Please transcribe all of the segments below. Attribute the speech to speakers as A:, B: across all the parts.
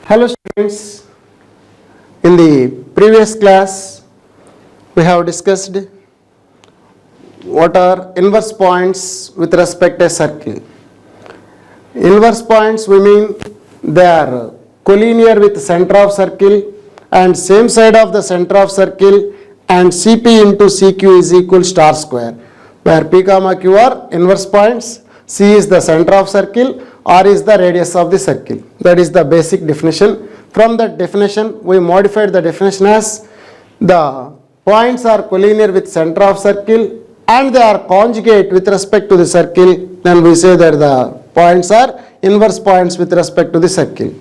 A: Hello students, in the previous class we have discussed what are inverse points with respect to a circle. Inverse points we mean they are collinear with center of circle and same side of the center of circle and CP into CQ is equal star square, where P comma Q are inverse points, C is the center of circle, R is the radius of the circle. That is the basic definition. From that definition we modified the definition as the points are collinear with center of circle and they are conjugate with respect to the circle, then we say that the points are inverse points with respect to the circle.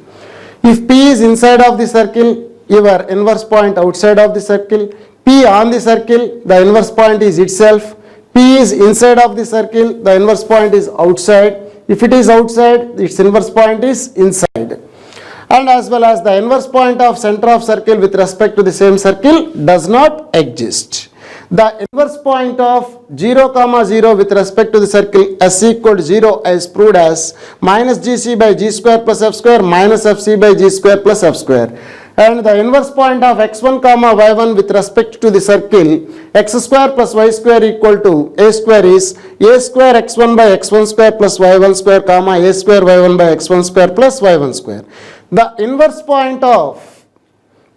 A: If P is inside of the circle, your inverse point outside of the circle, P on the circle, the inverse point is itself, P is inside of the circle, the inverse point is outside. If it is outside, its inverse point is inside. And as well as the inverse point of center of circle with respect to the same circle does not exist. The inverse point of 0, 0 with respect to the circle S equal to 0 is proved as minus GC by G square plus F square minus FC by G square plus F square. And the inverse point of x1, y1 with respect to the circle x square plus y square equal to a square is a square x1 by x1 square plus y1 square comma a square y1 by x1 square plus y1 square. The inverse point of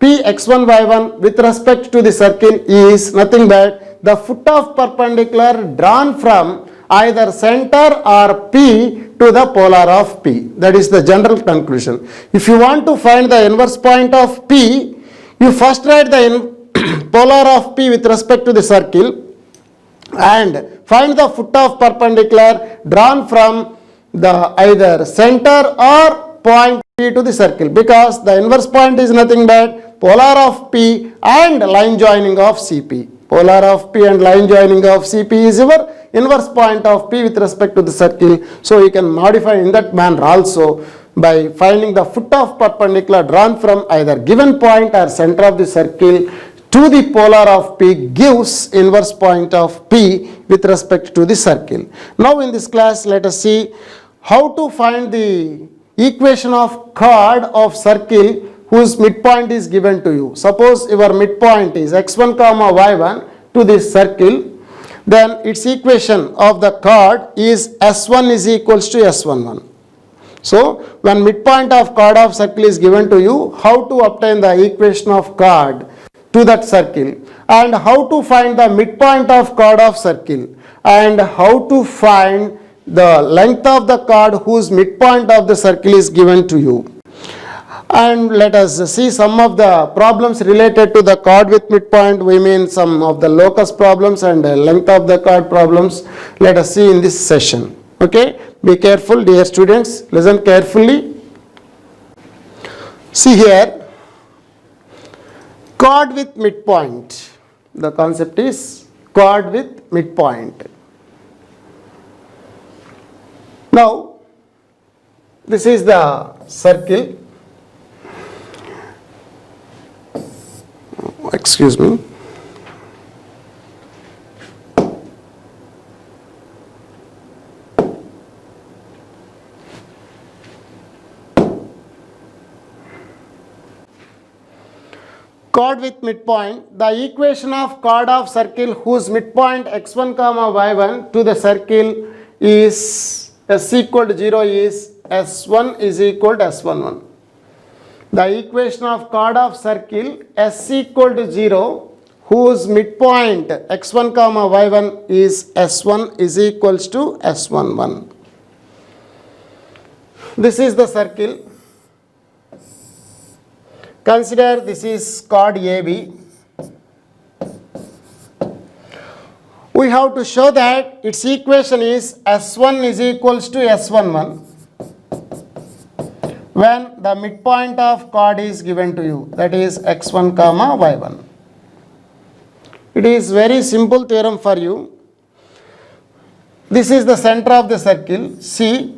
A: P x1 y1 with respect to the circle is nothing but the foot of perpendicular drawn from either center or P to the polar of P. That is the general conclusion. If you want to find the inverse point of P, you first write the polar of P with respect to the circle and find the foot of perpendicular drawn from the either center or point P to the circle, because the inverse point is nothing but polar of P and line joining of CP. Polar of P and line joining of CP is your inverse point of P with respect to the circle. So you can modify in that manner also by finding the foot of perpendicular drawn from either given point or center of the circle to the polar of P gives inverse point of P with respect to the circle. Now in this class let us see how to find the equation of chord of circle whose midpoint is given to you. Suppose your midpoint is x1, y1 to this circle, then its equation of the chord is S1 is equals to S11. So when midpoint of chord of circle is given to you, how to obtain the equation of chord to that circle and how to find the midpoint of chord of circle and how to find the length of the chord whose midpoint of the circle is given to you. And let us see some of the problems related to the chord with midpoint. We mean some of the locus problems and length of the chord problems. Let us see in this session. Okay, be careful dear students, listen carefully. See here, chord with midpoint. The concept is chord with midpoint. Now, this is the circle. Excuse me. Chord with midpoint, the equation of chord of circle whose midpoint x1, y1 to the circle is S equal to 0 is S1 is equal to S11. The equation of chord of circle S equal to 0 whose midpoint x1, y1 is S1 is equals to S11. This is the circle. Consider this is chord AB. We have to show that its equation is S1 is equals to S11 when the midpoint of chord is given to you, that is x1, y1. It is very simple theorem for you. This is the center of the circle. See,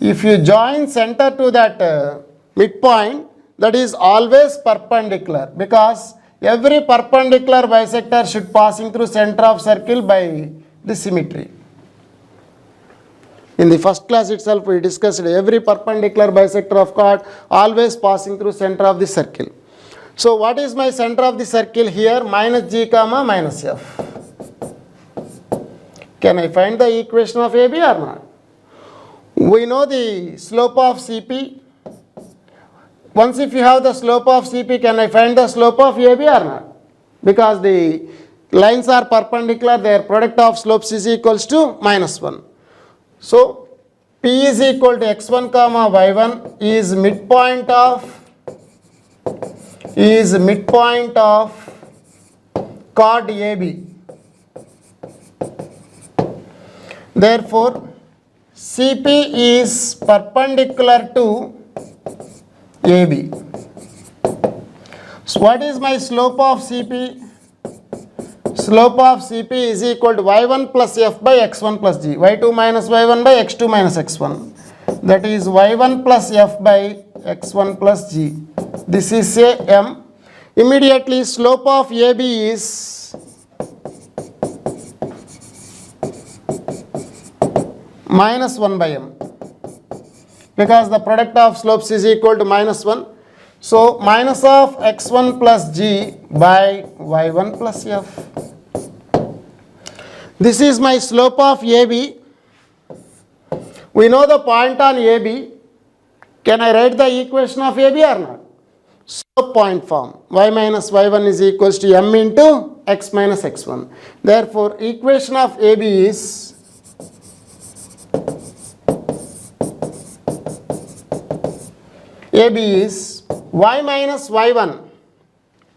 A: if you join center to that midpoint, that is always perpendicular, because every perpendicular bisector should passing through center of circle by the symmetry. In the first class itself, we discussed every perpendicular bisector of chord always passing through center of the circle. So what is my center of the circle here? Minus G comma minus F. Can I find the equation of AB or not? We know the slope of CP. Once if you have the slope of CP, can I find the slope of AB or not? Because the lines are perpendicular, their product of slopes is equals to minus 1. So P is equal to x1 comma y1 is midpoint of chord AB. Therefore, CP is perpendicular to AB. So what is my slope of CP? Slope of CP is equal to y1 plus f by x1 plus g, y2 minus y1 by x2 minus x1. That is y1 plus f by x1 plus g. This is a m. Immediately slope of AB is minus 1 by m, because the product of slopes is equal to minus 1. So minus of x1 plus g by y1 plus f. This is my slope of AB. We know the point on AB. Can I write the equation of AB or not? Slope point form. Y minus y1 is equals to m into x minus x1. Therefore, equation of AB is y minus y1.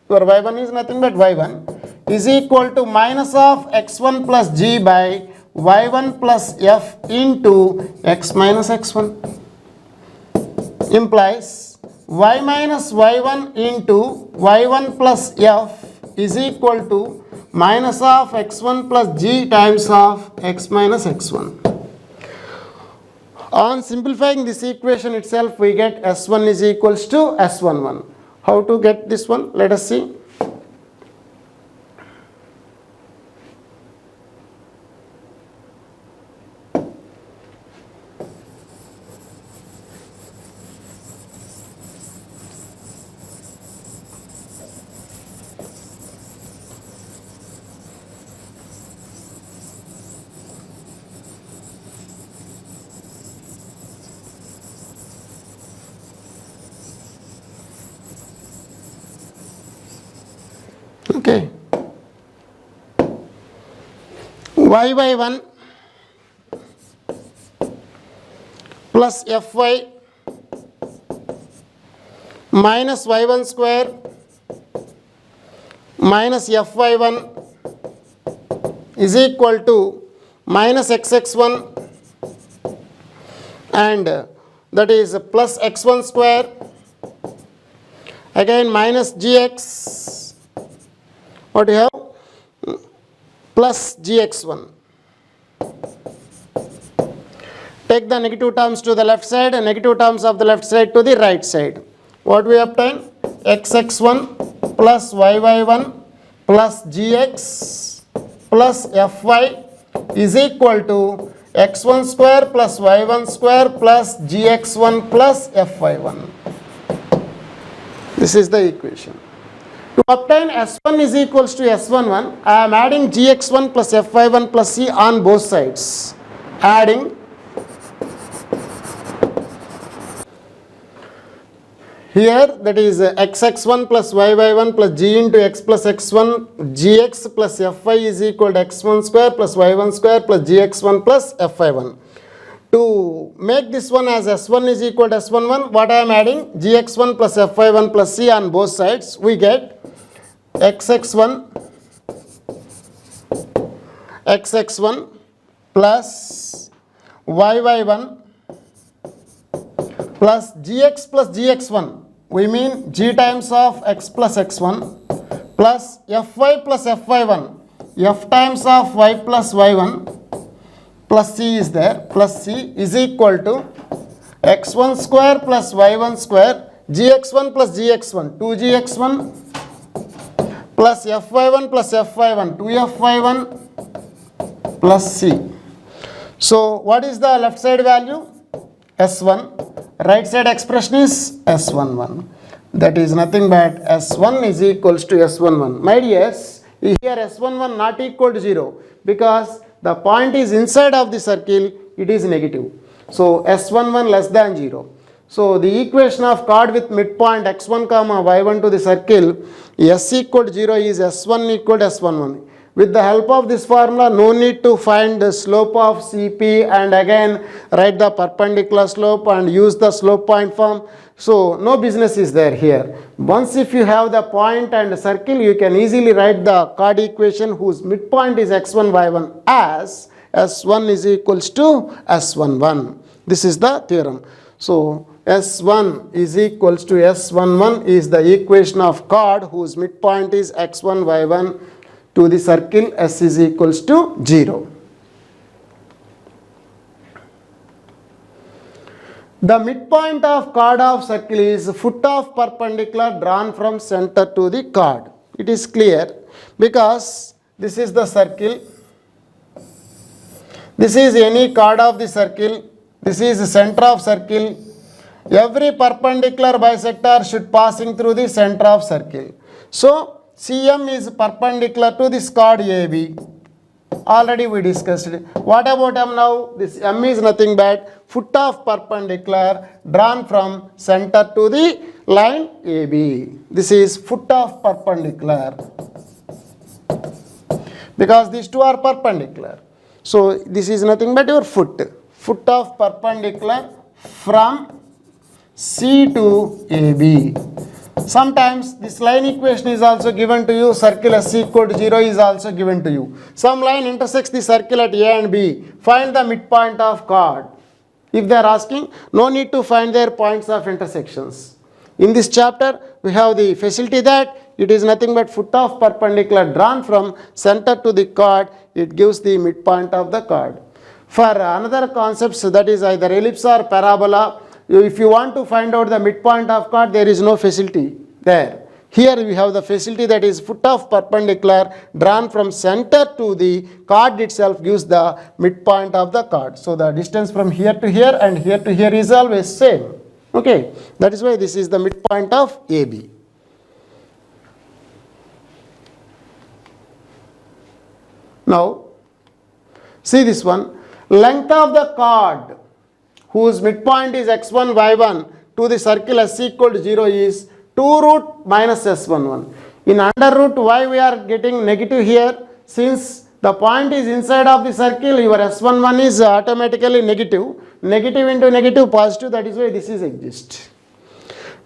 A: Your y1 is nothing but y1 is equal to minus of x1 plus g by y1 plus f into x minus x1. Implies y minus y1 into y1 plus f is equal to minus of x1 plus g times of x minus x1. On simplifying this equation itself, we get S1 is equals to S11. How to get this one? Let us see. Okay. Y by 1 plus Fy minus y1 square minus Fy1 is equal to minus xx1 and that is plus x1 square, again minus gx. What do you have? Plus gx1. Take the negative terms to the left side and negative terms of the left side to the right side. What we obtain? xx1 plus yy1 plus gx plus fy is equal to x1 square plus y1 square plus gx1 plus fy1. This is the equation. To obtain S1 is equals to S11, I am adding gx1 plus fy1 plus c on both sides. Adding here, that is xx1 plus yy1 plus g into x plus x1, gx plus fy is equal to x1 square plus y1 square plus gx1 plus fy1. To make this one as S1 is equal to S11, what I am adding? gx1 plus fy1 plus c on both sides. We get xx1 plus yy1 plus gx1. We mean g times of x plus x1 plus fy plus fy1. F times of y plus y1 plus c is there, plus c is equal to x1 square plus y1 square, gx1 plus gx1, 2gx1 plus fy1 plus fy1, 2fy1 plus c. So what is the left side value? S1. Right side expression is S11. That is nothing but S1 is equals to S11. My dears, here S11 not equal to 0 because the point is inside of the circle, it is negative. So S11 less than 0. So the equation of chord with midpoint x1 comma y1 to the circle S equal to 0 is S1 equal to S11. With the help of this formula, no need to find the slope of CP and again write the perpendicular slope and use the slope point form. So no business is there here. Once if you have the point and circle, you can easily write the chord equation whose midpoint is x1 y1 as S1 is equals to S11. This is the theorem. So S1 is equals to S11 is the equation of chord whose midpoint is x1 y1 to the circle S is equals to 0. The midpoint of chord of circle is foot of perpendicular drawn from center to the chord. It is clear because this is the circle. This is any chord of the circle. This is the center of circle. Every perpendicular bisector should passing through the center of circle. So CM is perpendicular to this chord AB. Already we discussed it. What about M now? This M is nothing but foot of perpendicular drawn from center to the line AB. This is foot of perpendicular because these two are perpendicular. So this is nothing but your foot. Foot of perpendicular from C to AB. Sometimes this line equation is also given to you. Circle S equal to 0 is also given to you. Some line intersects the circle at A and B. Find the midpoint of chord. If they are asking, no need to find their points of intersections. In this chapter, we have the facility that it is nothing but foot of perpendicular drawn from center to the chord. It gives the midpoint of the chord. For another concepts, that is either ellipse or parabola, if you want to find out the midpoint of chord, there is no facility there. Here we have the facility that is foot of perpendicular drawn from center to the chord itself gives the midpoint of the chord. So the distance from here to here and here to here is always same. Okay, that is why this is the midpoint of AB. Now see this one. Length of the chord whose midpoint is x1 y1 to the circle S equal to 0 is 2 root minus S11. In under root, why we are getting negative here? Since the point is inside of the circle, your S11 is automatically negative. Negative into negative positive, that is why this is exist.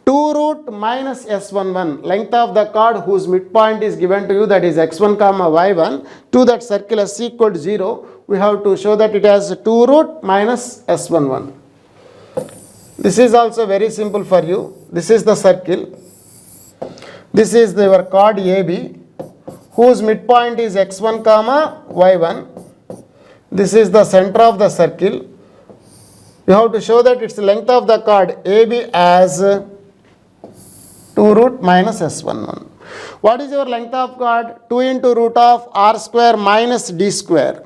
A: 2 root minus S11, length of the chord whose midpoint is given to you, that is x1 comma y1 to that circle S equal to 0. We have to show that it has 2 root minus S11. This is also very simple for you. This is the circle. This is your chord AB whose midpoint is x1 comma y1. This is the center of the circle. You have to show that its the length of the chord AB as 2 root minus S11. What is your length of chord? 2 into root of R square minus D square.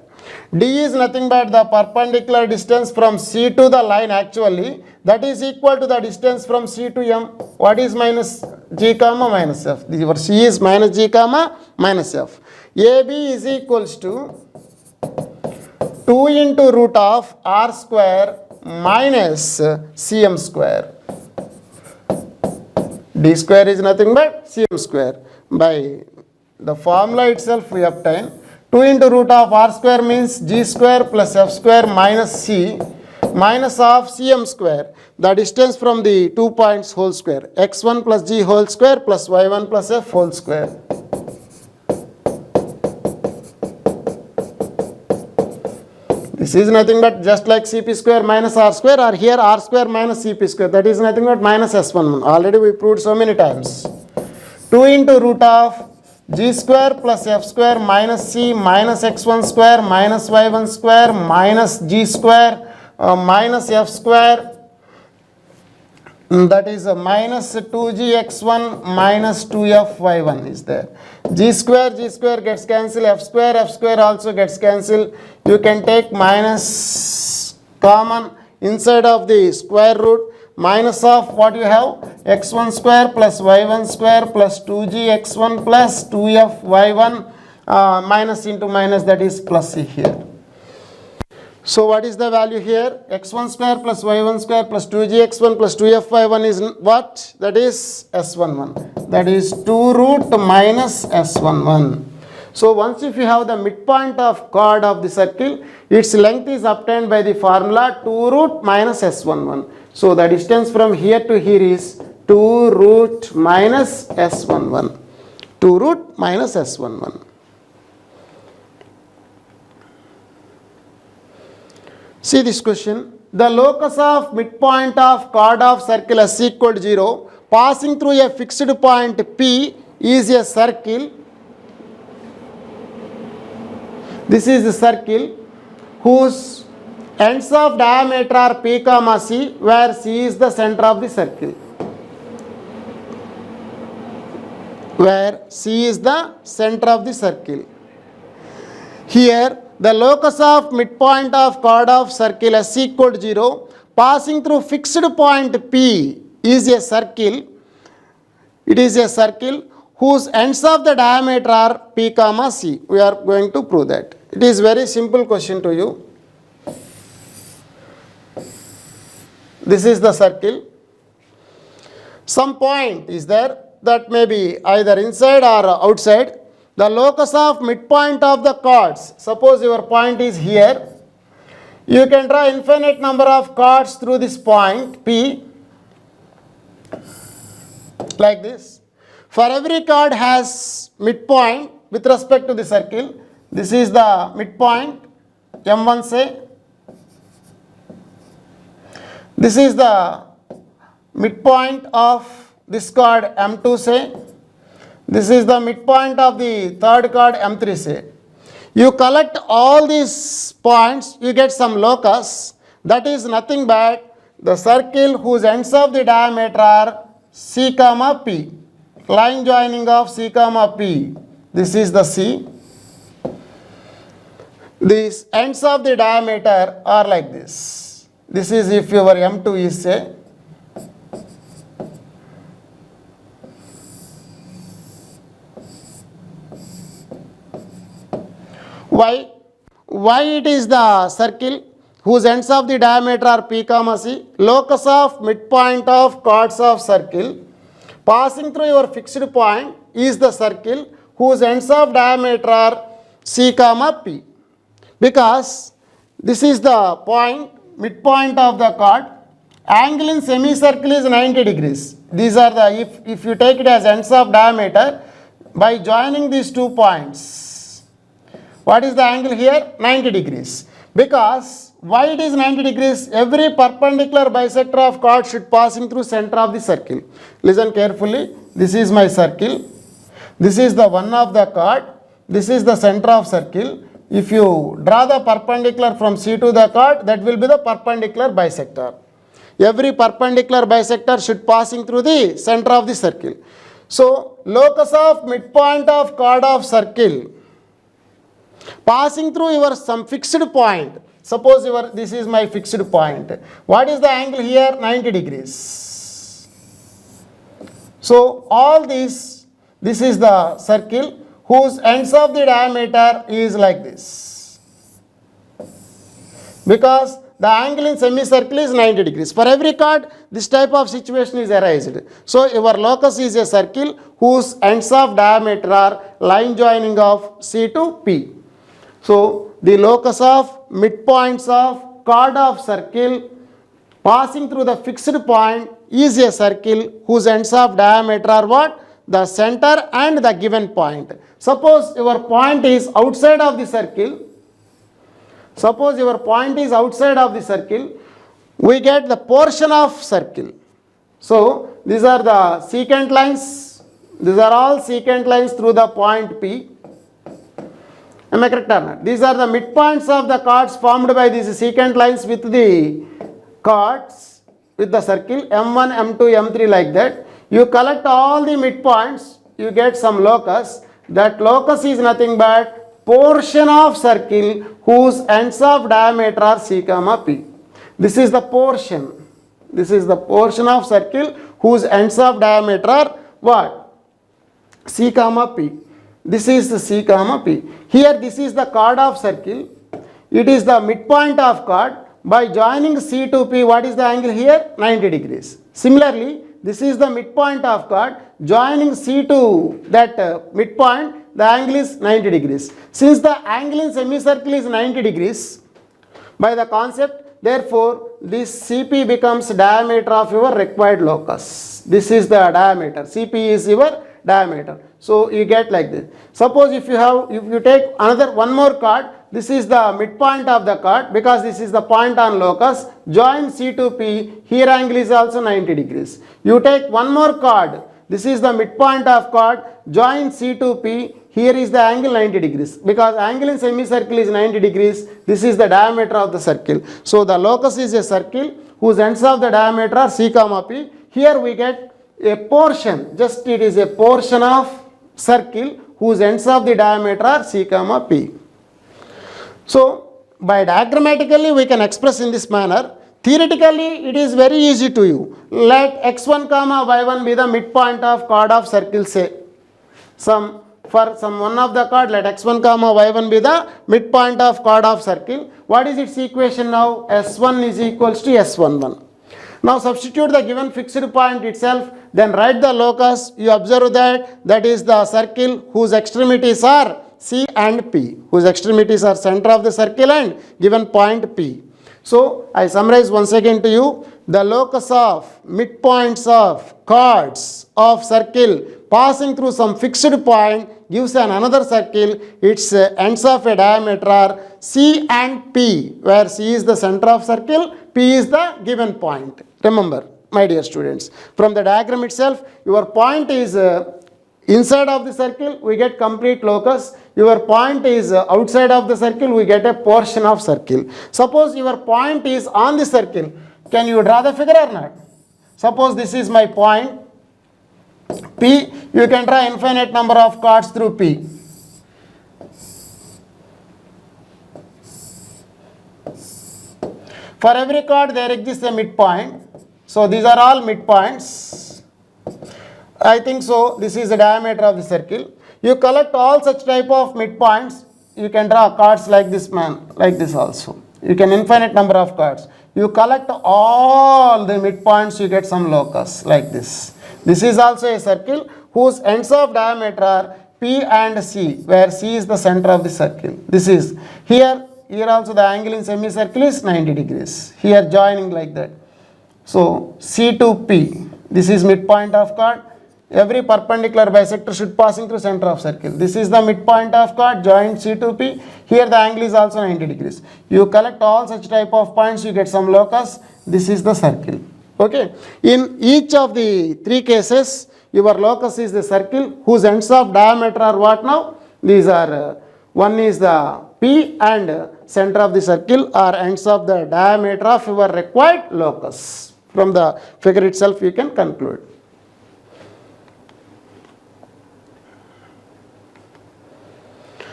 A: D is nothing but the perpendicular distance from C to the line actually. That is equal to the distance from C to M. What is minus G comma minus F? Your C is minus G comma minus F. AB is equals to 2 into root of R square minus CM square. D square is nothing but CM square. By the formula itself we obtain 2 into root of R square means G square plus F square minus C minus of Cm square, the distance from the 2 points whole square, x1 plus G whole square plus y1 plus F whole square. This is nothing but just like Cp square minus R square, or here R square minus Cp square, that is nothing but minus S11. Already we proved so many times. 2 into root of G square plus F square minus C minus x1 square minus y1 square minus G square minus F square That is a minus 2gx1 minus 2fy1 is there. G square gets cancelled, f square also gets cancelled. You can take minus common inside of the square root, minus of what you have, x1 square plus y1 square plus 2gx1 plus 2fy1 minus into minus, that is plus c here. So what is the value here? X1 square plus y1 square plus 2gx1 plus 2fy1 is what? That is S11. That is 2 root minus S11. So once if you have the midpoint of chord of the circle, its length is obtained by the formula 2 root minus S11. So the distance from here to here is 2 root minus S11. 2 root minus S11. See this question. The locus of midpoint of chord of circle S equal to 0 passing through a fixed point P is a circle. This is the circle whose ends of diameter are P comma C, where C is the center of the circle. Where C is the center of the circle. Here the locus of midpoint of chord of circle S equal to 0 passing through fixed point P is a circle. It is a circle whose ends of the diameter are P comma C. We are going to prove that. It is very simple question to you. This is the circle. Some point is there that may be either inside or outside. The locus of midpoint of the chords, suppose your point is here, you can draw infinite number of chords through this point P, like this. For every chord has midpoint with respect to the circle. This is the midpoint, M1 say. This is the midpoint of this chord M2 say. This is the midpoint of the third chord M3 say. You collect all these points, you get some locus. That is nothing but the circle whose ends of the diameter are C comma P. Line joining of C comma P. This is the C. These ends of the diameter are like this. This is if your M2 is say. Why it is the circle whose ends of the diameter are P comma C, locus of midpoint of chords of circle passing through your fixed point is the circle whose ends of diameter are C comma P. Because this is the point, midpoint of the chord, angle in semicircle is 90 degrees. These are the, if you take it as ends of diameter, by joining these 2 points, what is the angle here? 90 degrees. Because why it is 90 degrees? Every perpendicular bisector of chord should passing through center of the circle. Listen carefully. This is my circle. This is the one of the chord. This is the center of circle. If you draw the perpendicular from C to the chord, that will be the perpendicular bisector. Every perpendicular bisector should passing through the center of the circle. So locus of midpoint of chord of circle passing through your some fixed point. Suppose this is my fixed point. What is the angle here? 90 degrees. So all this is the circle whose ends of the diameter is like this. Because the angle in semicircle is 90 degrees. For every chord, this type of situation is arised. So your locus is a circle whose ends of diameter are line joining of C to P. So the locus of midpoints of chord of circle passing through the fixed point is a circle whose ends of diameter are what? The center and the given point. Suppose your point is outside of the circle. Suppose your point is outside of the circle. We get the portion of circle. So these are the secant lines. These are all secant lines through the point P. Am I correct or not? These are the midpoints of the chords formed by these secant lines with the chords with the circle M1, M2, M3 like that. You collect all the midpoints, you get some locus. That locus is nothing but portion of circle whose ends of diameter are C comma P. This is the portion. This is the portion of circle whose ends of diameter are what? C comma P. This is the C comma P. Here this is the chord of circle. It is the midpoint of chord. By joining C to P, what is the angle here? 90 degrees. Similarly, this is the midpoint of chord. Joining C to that midpoint, the angle is 90 degrees. Since the angle in semicircle is 90 degrees, by the concept, therefore, this CP becomes diameter of your required locus. This is the diameter. CP is your diameter. So you get like this. Suppose if you take one more chord, this is the midpoint of the chord because this is the point on locus. Join C to P. Here angle is also 90 degrees. You take one more chord. This is the midpoint of chord. Join C to P. Here is the angle 90 degrees. Because angle in semicircle is 90 degrees. This is the diameter of the circle. So the locus is a circle whose ends of the diameter are C comma P. Here we get a portion. Just it is a portion of circle whose ends of the diameter are C comma P. So by diagrammatically we can express in this manner. Theoretically it is very easy to you. Let x1 comma y1 be the midpoint of chord of circle, say. For some one of the chord, let x1 comma y1 be the midpoint of chord of circle. What is its equation now? S1 is equals to S11. Now substitute the given fixed point itself, then write the locus. You observe that is the circle whose extremities are C and P, whose extremities are center of the circle and given point P. So I summarize once again to you. The locus of midpoints of chords of circle passing through some fixed point gives another circle. Its ends of a diameter are C and P, where C is the center of circle, P is the given point. Remember, my dear students, from the diagram itself, your point is inside of the circle, we get complete locus. Your point is outside of the circle, we get a portion of circle. Suppose your point is on the circle. Can you draw the figure or not? Suppose this is my point P. You can draw infinite number of chords through P. For every chord there exists a midpoint. So these are all midpoints. I think so. This is the diameter of the circle. You collect all such type of midpoints. You can draw chords like this like this also. You can infinite number of chords. You collect all the midpoints, you get some locus like this. This is also a circle whose ends of diameter are P and C, where C is the center of the circle. This is here also the angle in semicircle is 90 degrees. Here joining like that. So C to P, this is midpoint of chord. Every perpendicular bisector should passing through center of circle. This is the midpoint of chord, joint C to P. Here the angle is also 90 degrees. You collect all such type of points, you get some locus. This is the circle. Okay. In each of the three cases, your locus is the circle whose ends of diameter are what now? These are, one is the P and center of the circle are ends of the diameter of your required locus. From the figure itself you can conclude.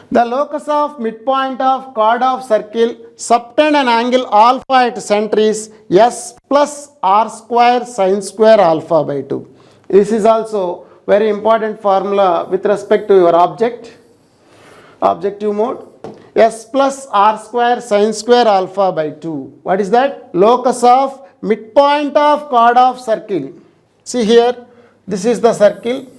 A: The locus of midpoint of chord of circle subtend an angle alpha at center is S plus R square sin square alpha by 2. This is also very important formula with respect to your objective mode. S plus R square sin square alpha by 2. What is that? Locus of midpoint of chord of circle. See here, this is the circle.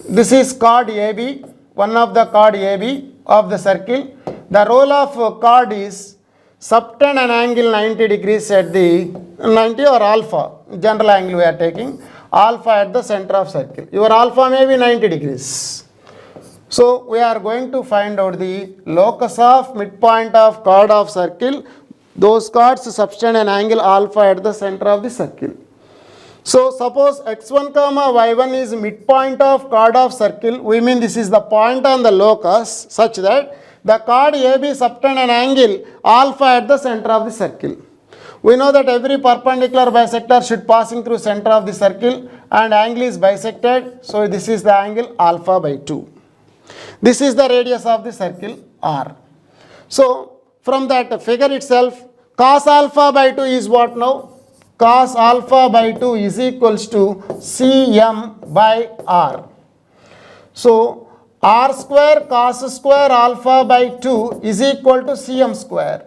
A: This is chord AB, one of the chord AB of the circle. The role of chord is subtend an angle 90 degrees at the 90 or alpha, general angle we are taking, alpha at the center of circle. Your alpha may be 90 degrees. So we are going to find out the locus of midpoint of chord of circle. Those chords subtend an angle alpha at the center of the circle. So suppose x1 comma y1 is midpoint of chord of circle. We mean this is the point on the locus such that the chord AB subtend an angle alpha at the center of the circle. We know that every perpendicular bisector should passing through center of the circle and angle is bisected. So this is the angle alpha by 2. This is the radius of the circle R. So from that figure itself, cos alpha by 2 is what now? Cos alpha by 2 is equals to Cm by R. So R square cos square alpha by 2 is equal to Cm square.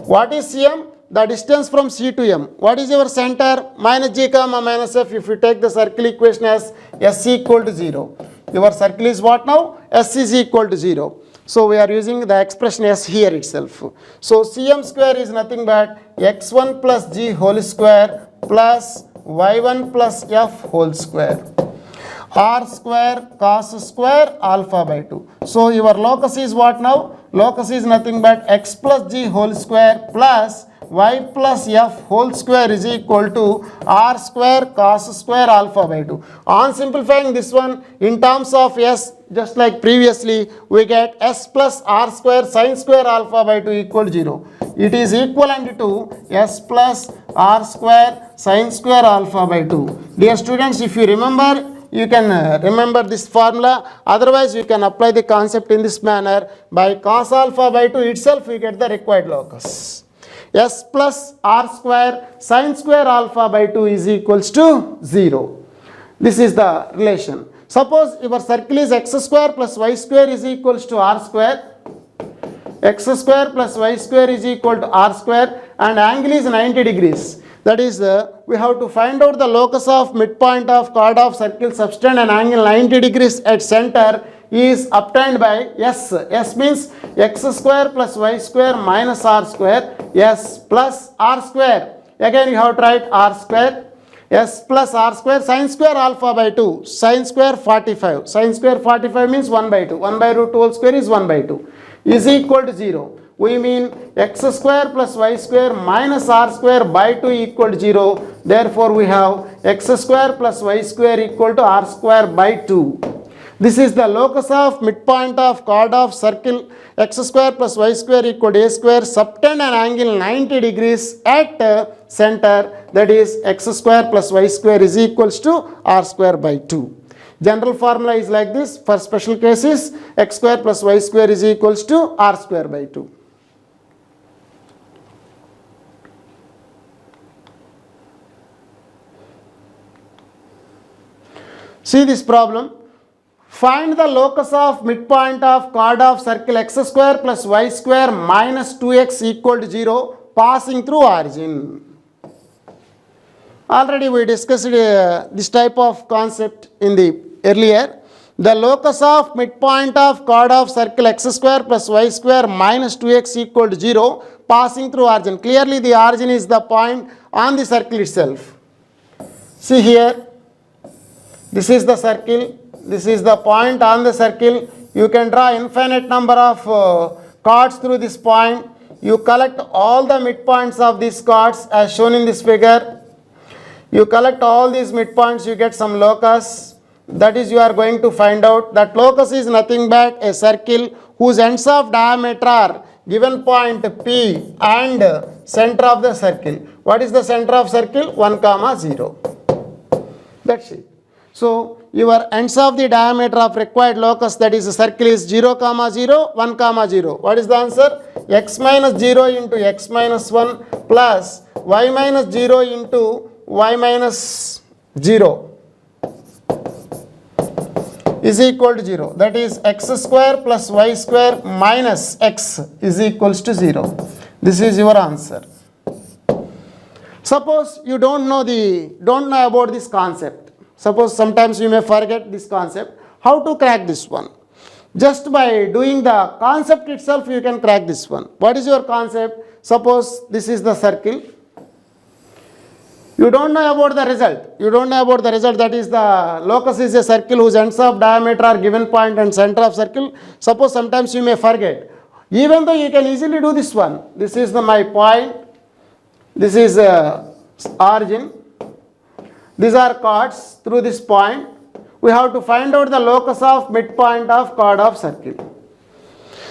A: What is Cm? The distance from C to M. What is your center? Minus G comma minus F. If you take the circle equation as S equal to 0. Your circle is what now? S is equal to 0. So we are using the expression S here itself. So Cm square is nothing but x1 plus G whole square plus y1 plus F whole square. R square cos square alpha by 2. So your locus is what now? Locus is nothing but x plus G whole square plus y plus F whole square is equal to R square cos square alpha by 2. On simplifying this one in terms of S, just like previously, we get S plus R square sin square alpha by 2 equal to 0. It is equivalent to S plus R square sin square alpha by 2. Dear students, if you remember, you can remember this formula. Otherwise, you can apply the concept in this manner. By cos alpha by 2 itself, we get the required locus. S plus R square sin square alpha by 2 is equals to 0. This is the relation. Suppose your circle is x square plus y square is equals to R square. X square plus y square is equal to R square and angle is 90 degrees. That is, we have to find out the locus of midpoint of chord of circle subtend an angle 90 degrees at center is obtained by S. S means x square plus y square minus R square. S plus R square. Again you have to write R square. S plus R square sin square alpha by 2. Sin square 45. Sin square 45 means 1 by 2. 1 by root 2 whole square is 1 by 2. Is equal to 0. We mean x square plus y square minus R square by 2 equal to 0. Therefore we have x square plus y square equal to R square by 2. This is the locus of midpoint of chord of circle x square plus y square equal to a square subtend an angle 90 degrees at center, that is x square plus y square is equals to R square by 2. General formula is like this. For special cases, x square plus y square is equals to R square by 2. See this problem. Find the locus of midpoint of chord of circle x square plus y square minus 2x equal to 0 passing through origin. Already we discussed this type of concept in the earlier. The locus of midpoint of chord of circle x square plus y square minus 2x equal to 0 passing through origin. Clearly the origin is the point on the circle itself. See here, this is the circle. This is the point on the circle. You can draw infinite number of chords through this point. You collect all the midpoints of these chords as shown in this figure. You collect all these midpoints, you get some locus. That is, you are going to find out that locus is nothing but a circle whose ends of diameter are given point P and center of the circle. What is the center of circle? 1, 0. That's it. So your ends of the diameter of required locus, that is the circle, is 0, 0, 1, 0. What is the answer? X minus 0 into x minus 1 plus y minus 0 into y minus 0 is equal to 0. That is x square plus y square minus x is equals to 0. This is your answer. Suppose you don't know about this concept. Suppose sometimes you may forget this concept. How to crack this one? Just by doing the concept itself you can crack this one. What is your concept? Suppose this is the circle. You don't know about the result. You don't know about the result, that is the locus is a circle whose ends of diameter are given point and center of circle. Suppose sometimes you may forget. Even though you can easily do this one. This is my point. This is origin. These are chords through this point. We have to find out the locus of midpoint of chord of circle.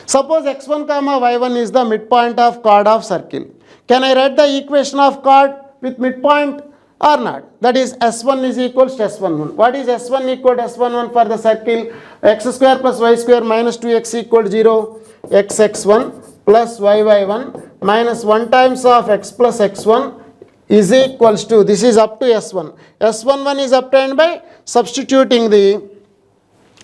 A: Suppose x1, y1 is the midpoint of chord of circle. Can I write the equation of chord with midpoint or not? That is S1 is equals to S11. What is S1 equal to S11 for the circle? X square plus y square minus 2x equal to 0. Xx1 plus yy1 minus 1 times of x plus x1 is equals to, this is up to S1. S11 is obtained by substituting the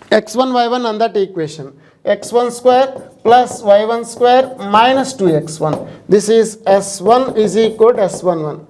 A: x1 y1 on that equation. X1 square plus y1 square minus 2x1. This is S1 is equal to S11.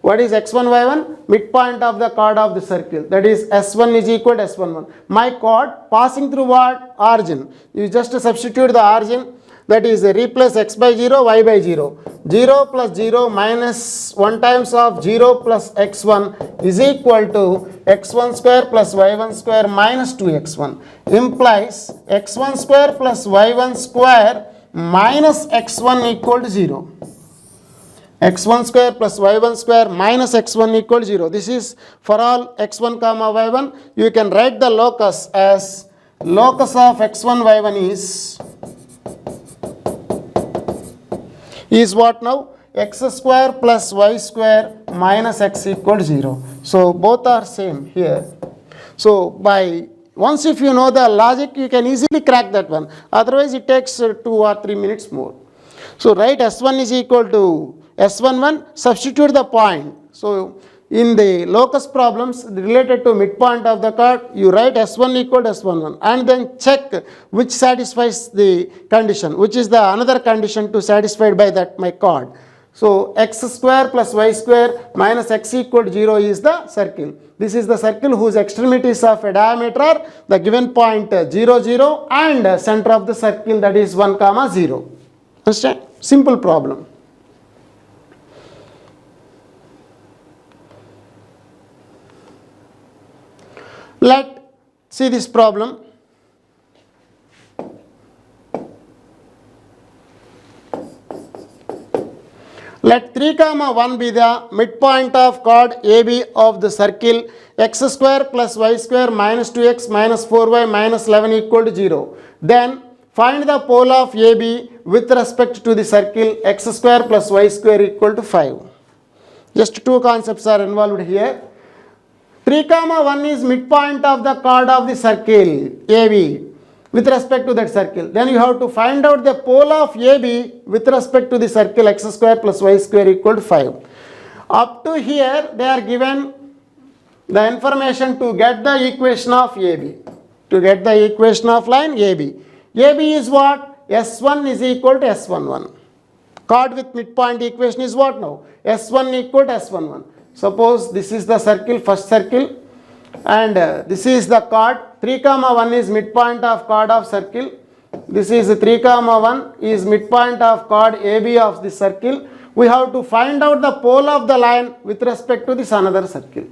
A: What is x1 y1? Midpoint of the chord of the circle. That is S1 is equal to S11. My chord passing through what? Origin. You just substitute the origin. That is replace x by 0, y by 0. 0 plus 0 minus 1 times of 0 plus x1 is equal to x1 square plus y1 square minus 2x1. Implies x1 square plus y1 square minus x1 equal to 0. X1 square plus y1 square minus x1 equal to 0. This is for all x1 comma y1. You can write the locus as locus of x1 y1 is what now? X square plus y square minus x equal to 0. So both are same here. So by once if you know the logic, you can easily crack that one. Otherwise it takes 2 or 3 minutes more. So write S1 is equal to S11, substitute the point. So in the locus problems related to midpoint of the chord, you write S1 equal to S11 and then check which satisfies the condition, which is the another condition to satisfied by that my chord. So x square plus y square minus x equal to 0 is the circle. This is the circle whose extremities of a diameter are the given point 0, 0 and center of the circle, that is 1, 0. Understand? Simple problem. Let's see this problem. Let 3, 1 be the midpoint of chord AB of the circle x square plus y square minus 2x minus 4y minus 11 equal to 0. Then find the pole of AB with respect to the circle x square plus y square equal to 5. Just two concepts are involved here. 3, 1 is midpoint of the chord of the circle AB with respect to that circle. Then you have to find out the pole of AB with respect to the circle x square plus y square equal to 5. Up to here they are given the information to get the equation of AB. To get the equation of line AB. AB is what? S1 is equal to S11. Chord with midpoint equation is what now? S1 equal to S11. Suppose this is the circle, first circle, and this is the chord. 3, 1 is midpoint of chord of circle. This is 3, 1 is midpoint of chord AB of the circle. We have to find out the pole of the line with respect to this another circle.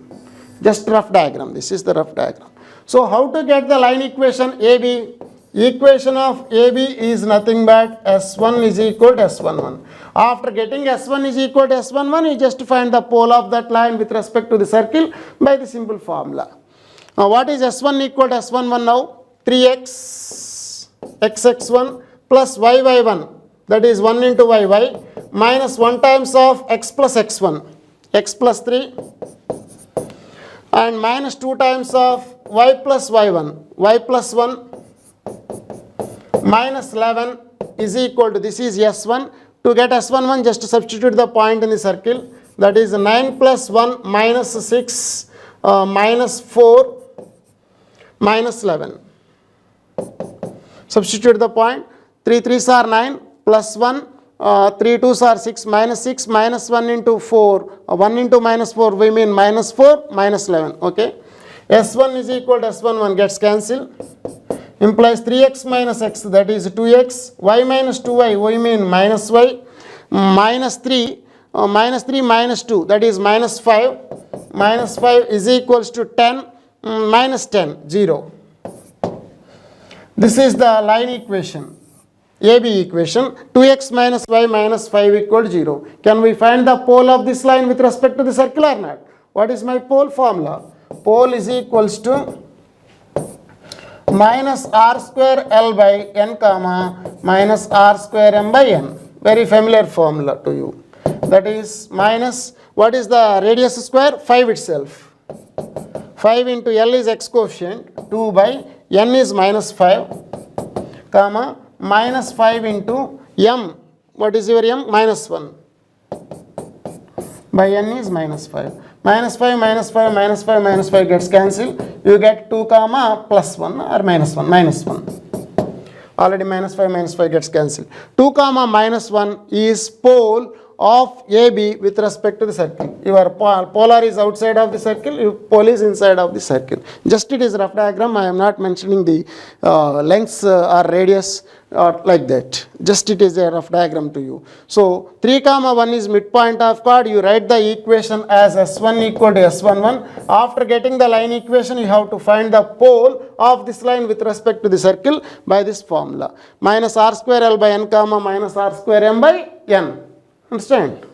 A: Just rough diagram. This is the rough diagram. So how to get the line equation AB? Equation of AB is nothing but S1 is equal to S11. After getting S1 is equal to S11, you just find the pole of that line with respect to the circle by the simple formula. Now what is S1 equal to S11 now? 3x xx1 plus yy1, that is 1 into yy, minus 1 times of x plus x1, x plus 3, and minus 2 times of y plus y1, y plus 1, minus 11 is equal to, this is S1. To get S11, just substitute the point in the circle. That is 9 plus 1 minus 6 minus 4 minus 11. Substitute the point. 3 3s are 9 plus 1. 3 2s are 6 minus 1 into 4. 1 into minus 4 we mean minus 4 minus 11. Okay. S1 is equal to S11 gets cancelled. Implies 3x minus x, that is 2x, y minus 2y, we mean minus y, minus 3 minus 2, that is minus 5 is equals to 10, minus 10, 0. This is the line equation, AB equation. 2x minus y minus 5 equal to 0. Can we find the pole of this line with respect to the circle or not? What is my pole formula? Pole is equals to minus r square L by n comma minus r square m by n. Very familiar formula to you. that is minus, what is the radius square? 5 itself. 5 into L is x coefficient, 2 by n is minus 5, comma, minus 5 into m. What is your m? Minus 1. By n is minus 5. Minus 5, minus 5, minus 5, minus 5 gets cancelled. You get 2 comma plus 1 or minus 1. Minus 1. Already minus 5 gets cancelled. 2 comma minus 1 is pole of AB with respect to the circle. Your polar is outside of the circle, your pole is inside of the circle. Just it is rough diagram. I am not mentioning the lengths or radius or like that. Just it is a rough diagram to you. So 3 comma 1 is midpoint of chord. You write the equation as S1 equal to S11. After getting the line equation, you have to find the pole of this line with respect to the circle by this formula. Minus r square L by n comma minus r square m by n. Understand?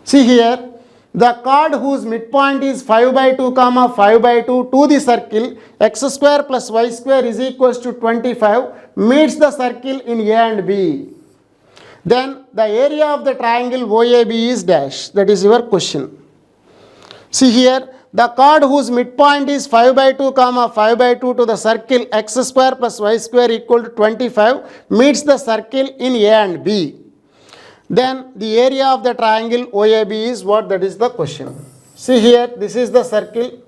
A: See here, the chord whose midpoint is 5 by 2 comma 5 by 2 to the circle x square plus y square is equals to 25 meets the circle in A and B. Then the area of the triangle OAB is dash. That is your question. See here, the chord whose midpoint is 5 by 2 comma 5 by 2 to the circle x square plus y square equal to 25 meets the circle in A and B. Then the area of the triangle OAB is what? That is the question. See here, this is the circle.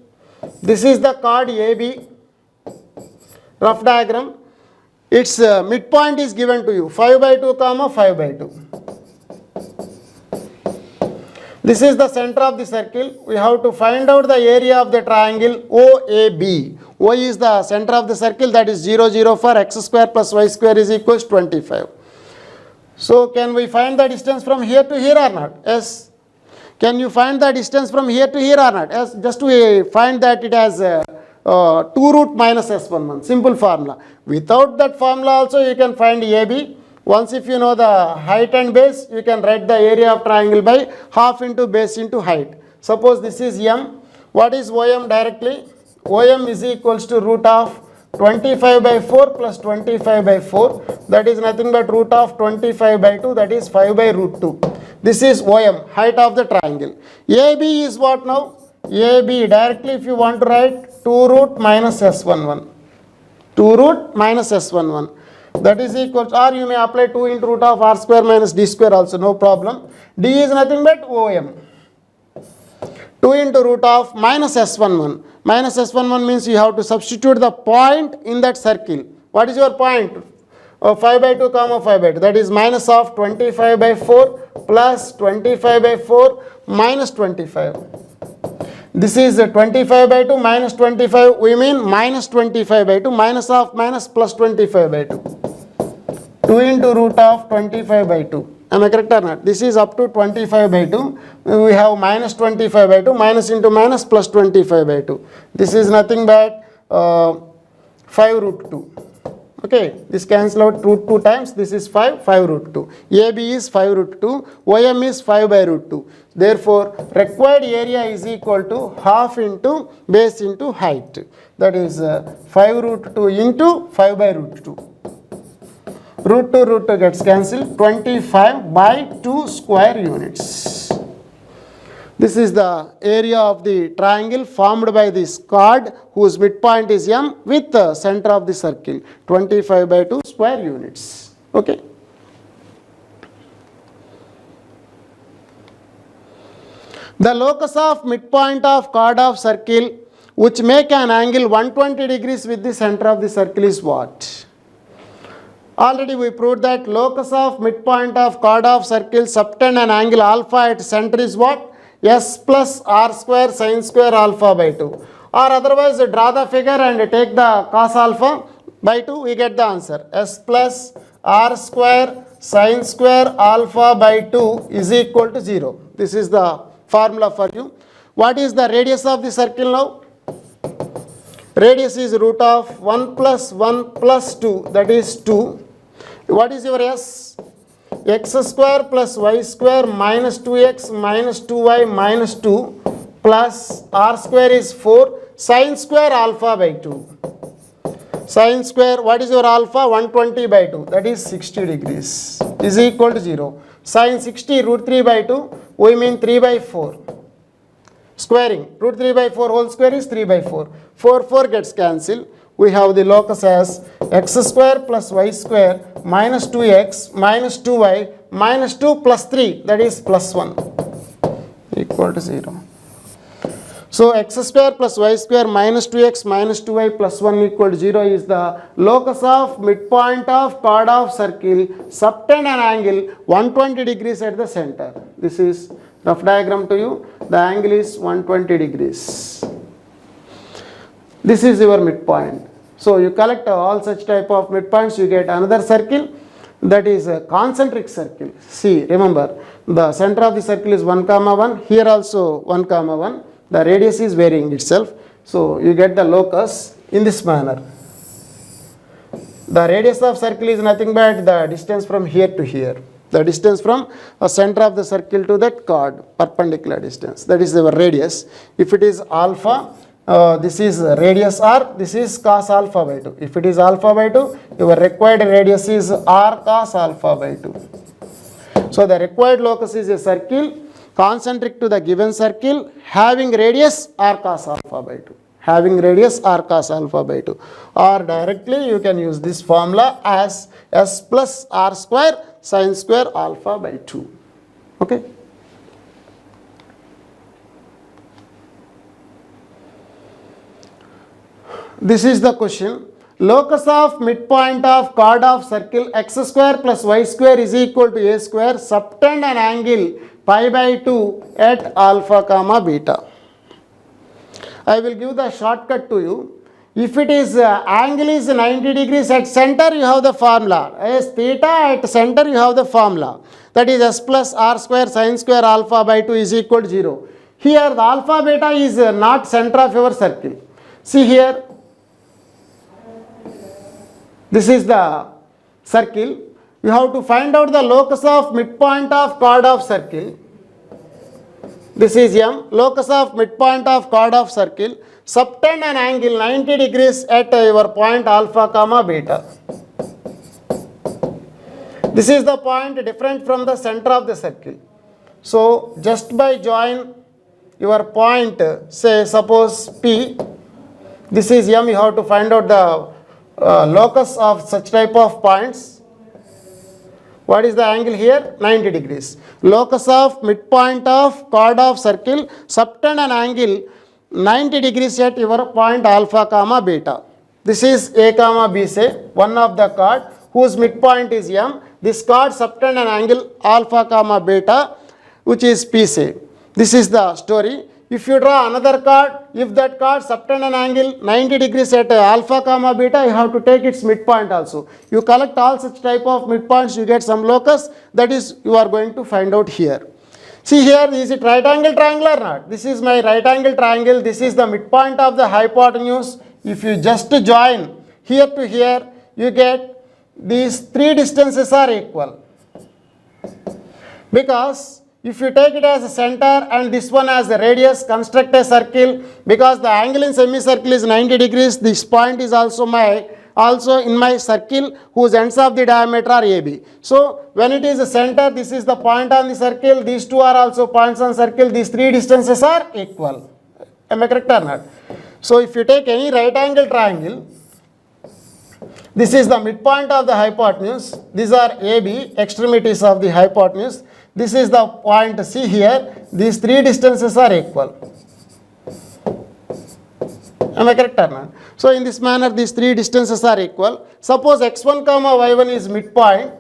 A: This is the chord AB. Rough diagram. Its midpoint is given to you 5 by 2 comma 5 by 2. This is the center of the circle. We have to find out the area of the triangle OAB. O is the center of the circle, that is 0, 0 for x square plus y square is equals 25. So can we find the distance from here to here or not? Yes. Can you find the distance from here to here or not? Yes. Just to find that it has 2 root minus S11. Simple formula. Without that formula also you can find AB. Once if you know the height and base, you can write the area of triangle by half into base into height. Suppose this is m. What is OM directly? OM is equals to root of 25 by 4 plus 25 by 4. That is nothing but root of 25 by 2. That is 5 by root 2. This is OM, height of the triangle. AB is what now? AB directly if you want to write 2 root minus S11. 2 root minus S11. That is equal to, or you may apply 2 into root of r square minus d square also, no problem. D is nothing but OM. 2 into root of minus S11. Minus S11 means you have to substitute the point in that circle. What is your point? 5 by 2 comma 5 by 2. That is minus of 25 by 4 plus 25 by 4 minus 25. This is 25 by 2 minus 25. We mean minus 25 by 2 minus of minus plus 25 by 2. 2 into root of 25 by 2. Am I correct or not? This is up to 25 by 2. We have minus 25 by 2. Minus into minus plus 25 by 2. This is nothing but 5 root 2. Okay. This cancel out root 2 times. This is 5 root 2. AB is 5 root 2. OM is 5 by root 2. Therefore, required area is equal to half into base into height. That is 5 root 2 into 5 by root 2. Root 2 gets cancelled. 25 by 2 square units. This is the area of the triangle formed by this chord whose midpoint is M with the center of the circle. 25 by 2 square units. Okay. The locus of midpoint of chord of circle which make an angle 120 degrees with the center of the circle is what? Already we proved that locus of midpoint of chord of circle subtend an angle alpha at center is what? S plus r square sin square alpha by 2. Or otherwise draw the figure and take the cos alpha by 2, we get the answer. S plus r square sin square alpha by 2 is equal to 0. This is the formula for you. What is the radius of the circle now? Radius is root of 1 plus 2, that is 2. What is your S? X square plus y square minus 2x minus 2y minus 2 plus r square is 4 sin square alpha by 2. Sine square, what is your alpha? 120 by 2, that is 60 degrees, is equal to 0. Sine 60 root 3 by 2, we mean 3 by 4. Squaring, root 3 by 4 whole square is 3 by 4. 4 gets cancelled. We have the locus as x square plus y square minus 2x minus 2y minus 2 plus 3, that is plus 1, equal to 0. So x square plus y square minus 2x minus 2y plus 1 equal to 0 is the locus of midpoint of chord of circle, subtend an angle 120 degrees at the center. This is rough diagram to you. The angle is 120 degrees. This is your midpoint. So you collect all such type of midpoints, you get another circle, that is a concentric circle. See, remember, the center of the circle is 1, 1, here also 1, 1. The radius is varying itself. So you get the locus in this manner. The radius of circle is nothing but the distance from here to here. The distance from a center of the circle to that chord, perpendicular distance. That is our radius. If it is alpha, this is radius r, this is cos alpha by 2. If it is alpha by 2, your required radius is r cos alpha by 2. So the required locus is a circle concentric to the given circle having radius r cos alpha by 2. Having radius r cos alpha by 2. Or directly you can use this formula as s plus r square sine square alpha by 2. Okay. This is the question. Locus of midpoint of chord of circle x square plus y square is equal to a square, subtend an angle pi by 2 at alpha comma beta. I will give the shortcut to you. If it is angle is 90 degrees at center, you have the formula. As theta at center, you have the formula. That is s plus r square sine square alpha by 2 is equal to 0. Here the alpha beta is not center of your circle. See here, this is the circle. You have to find out the locus of midpoint of chord of circle. This is M, locus of midpoint of chord of circle. Subtend an angle 90 degrees at your point alpha comma beta. This is the point different from the center of the circle. So just by join your point, say suppose P, this is M, you have to find out the locus of such type of points. What is the angle here? 90 degrees. Locus of midpoint of chord of circle, subtend an angle 90 degrees at your point alpha comma beta. This is A comma B, say one of the chord whose midpoint is M. This chord subtend an angle alpha comma beta, which is P, say. This is the story. If you draw another chord, if that chord subtend an angle 90 degrees at alpha comma beta, you have to take its midpoint also. You collect all such type of midpoints, you get some locus, that is you are going to find out here. See here, is it right angle triangle or not? This is my right angle triangle, this is the midpoint of the hypotenuse. If you just join here to here, you get these three distances are equal. Because if you take it as a center and this one as a radius, construct a circle. Because the angle in semicircle is 90 degrees, this point is also in my circle whose ends of the diameter are AB. So when it is a center, this is the point on the circle, these two are also points on circle, these three distances are equal. Am I correct or not? So if you take any right angle triangle, this is the midpoint of the hypotenuse, these are AB, extremities of the hypotenuse. This is the point C here, these three distances are equal. Am I correct or not? So in this manner, these three distances are equal. Suppose x1 comma y1 is midpoint,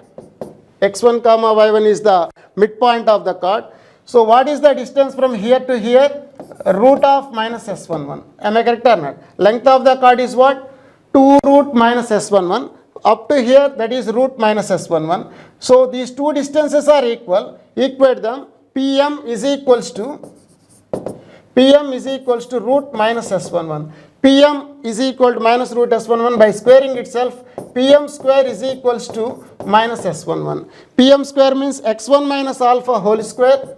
A: x1 comma y1 is the midpoint of the chord. So what is the distance from here to here? Root of minus s11. Am I correct or not? Length of the chord is what? 2 root minus s11. Up to here, that is root minus s11. So these two distances are equal. Equate them. PM is equals to root minus s11. PM is equal to minus root s11 by squaring itself. PM square is equals to minus s11. PM square means x1 minus alpha whole square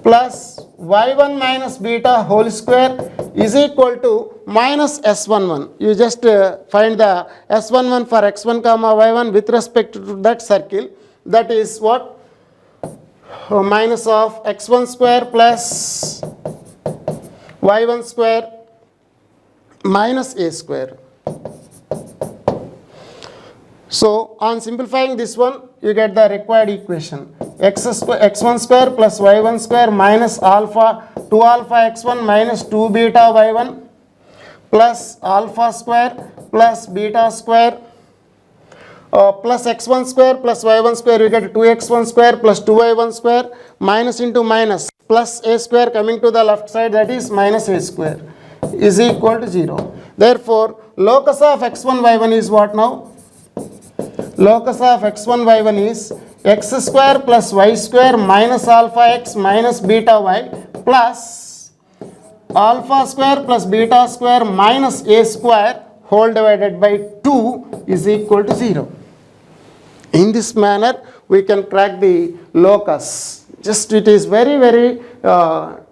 A: plus y1 minus beta whole square is equal to minus s11. You just find the s11 for x1 comma y1 with respect to that circle. That is what? Minus of x1 square plus y1 square minus a square. So on simplifying this one, you get the required equation. x1 square plus y1 square minus alpha 2 alpha x1 minus 2 beta y1 plus alpha square plus beta square plus x1 square plus y1 square, you get 2x1 square plus 2y1 square minus into minus plus a square coming to the left side, that is minus a square is equal to 0. Therefore, locus of x1 y1 is what now? Locus of x1 y1 is x square plus y square minus alpha x minus beta y plus alpha square plus beta square minus a square whole divided by 2 is equal to 0. In this manner, we can crack the locus. Just it is very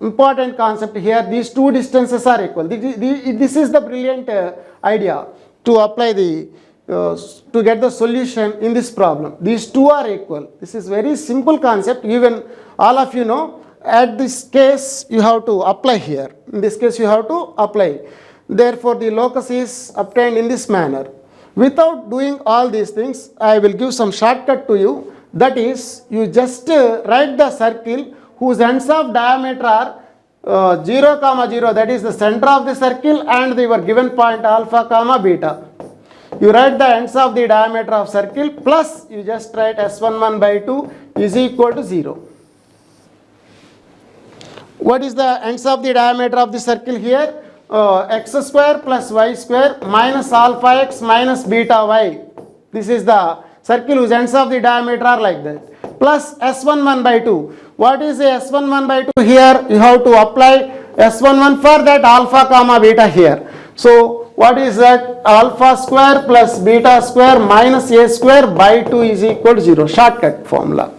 A: important concept here. These two distances are equal. This is the brilliant idea to apply the to get the solution in this problem. These two are equal. This is very simple concept. Even all of you know. At this case, you have to apply here. In this case, you have to apply. Therefore, the locus is obtained in this manner. Without doing all these things, I will give some shortcut to you. That is, you just write the circle whose ends of diameter are 0, 0, that is the center of the circle, and your given point alpha, beta. You write the ends of the diameter of circle plus you just write s11 by 2 is equal to 0. What is the ends of the diameter of the circle here? X square plus y square minus alpha x minus beta y. This is the circle whose ends of the diameter are like that. Plus s11 by 2. What is the s11 by 2 here? You have to apply s11 for that alpha, beta here. So what is that? Alpha square plus beta square minus a square by 2 is equal to 0. Shortcut formula.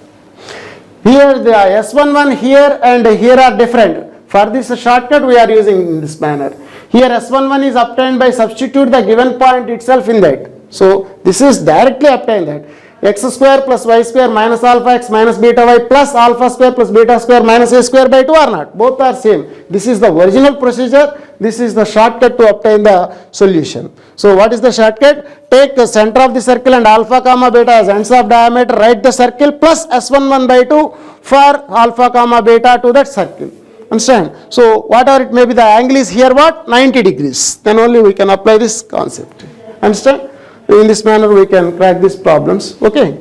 A: Here the s11 here and here are different. For this shortcut we are using in this manner. Here s11 is obtained by substitute the given point itself in that. So this is directly obtained that. X square plus y square minus alpha x minus beta y plus alpha square plus beta square minus a square by 2 are not. Both are same. This is the original procedure. This is the shortcut to obtain the solution. So what is the shortcut? Take the center of the circle and alpha, beta as ends of diameter. Write the circle plus s11 by 2 for alpha, beta to that circle. Understand? So whatever it may be, the angle is here what? 90 degrees. Then only we can apply this concept. Understand? In this manner we can crack these problems. Okay.